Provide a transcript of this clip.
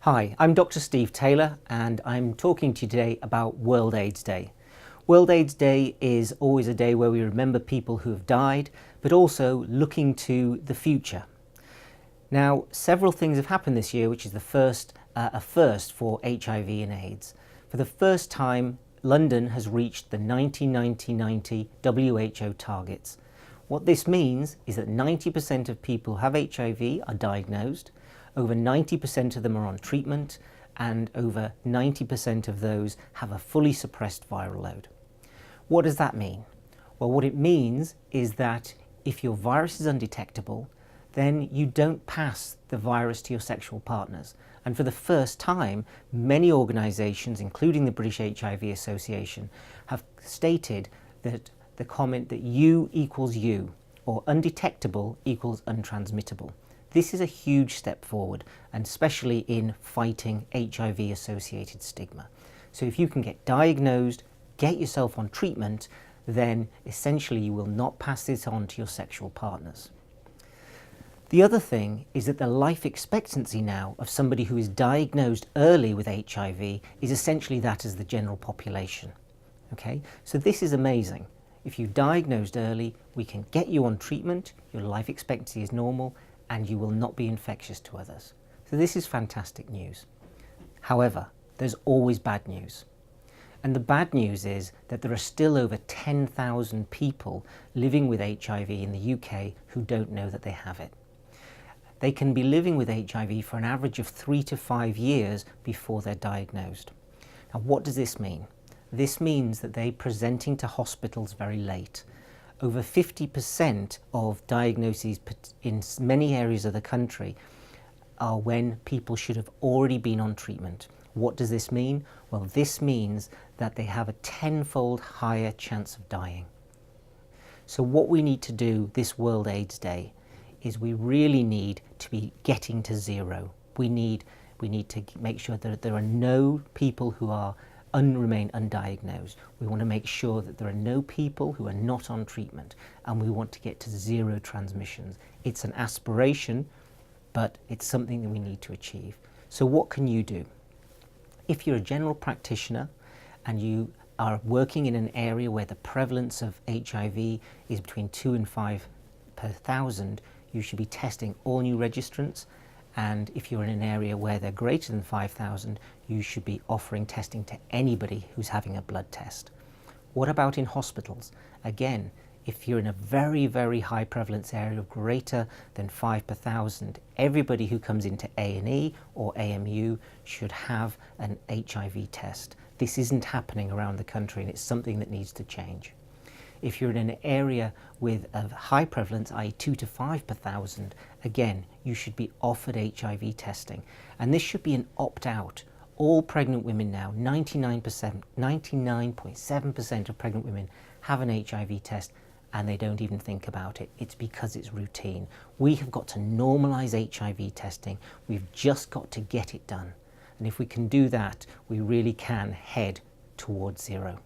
Hi, I'm Dr. Steve Taylor and I'm talking to you today about World AIDS Day. World AIDS Day is always a day where we remember people who have died, but also looking to the future. Now, several things have happened this year, which is a first for HIV and AIDS. For the first time, London has reached the 90-90-90 WHO targets. What this means is that 90% of people who have HIV are diagnosed, over 90% of them are on treatment, and over 90% of those have a fully suppressed viral load. What does that mean? Well, what it means is that if your virus is undetectable, then you don't pass the virus to your sexual partners. And for the first time, many organisations, including the British HIV Association, have stated that the comment that U equals U, or undetectable equals untransmittable. This is a huge step forward, and especially in fighting HIV-associated stigma. So if you can get diagnosed, get yourself on treatment, then essentially you will not pass this on to your sexual partners. The other thing is that the life expectancy now of somebody who is diagnosed early with HIV is essentially that as the general population. Okay? So this is amazing. If you're diagnosed early, we can get you on treatment, your life expectancy is normal, and you will not be infectious to others. So this is fantastic news. However, there's always bad news. And the bad news is that there are still over 10,000 people living with HIV in the UK who don't know that they have it. They can be living with HIV for an average of 3 to 5 years before they're diagnosed. Now, what does this mean? This means that they're presenting to hospitals very late. Over 50% of diagnoses in many areas of the country are when people should have already been on treatment. What does this mean? Well, this means that they have a 10-fold higher chance of dying. So what we need to do this World AIDS Day is we really need to be getting to zero. We need to make sure that there are no people who remain undiagnosed. We want to make sure that there are no people who are not on treatment, and we want to get to zero transmissions. It's an aspiration, but it's something that we need to achieve. So what can you do? If you're a general practitioner and you are working in an area where the prevalence of HIV is between 2 and 5 per 1,000, you should be testing all new registrants. And if you're in an area where they're greater than 5,000, you should be offering testing to anybody who's having a blood test. What about in hospitals? Again, if you're in a very, very high prevalence area of greater than 5 per 1,000, everybody who comes into A&E or AMU should have an HIV test. This isn't happening around the country, and it's something that needs to change. If you're in an area with a high prevalence, i.e. 2 to 5 per 1,000, again, you should be offered HIV testing. And this should be an opt-out. All pregnant women now, 99.7% of pregnant women have an HIV test, and they don't even think about it. It's because it's routine. We have got to normalise HIV testing. We've just got to get it done. And if we can do that, we really can head towards zero.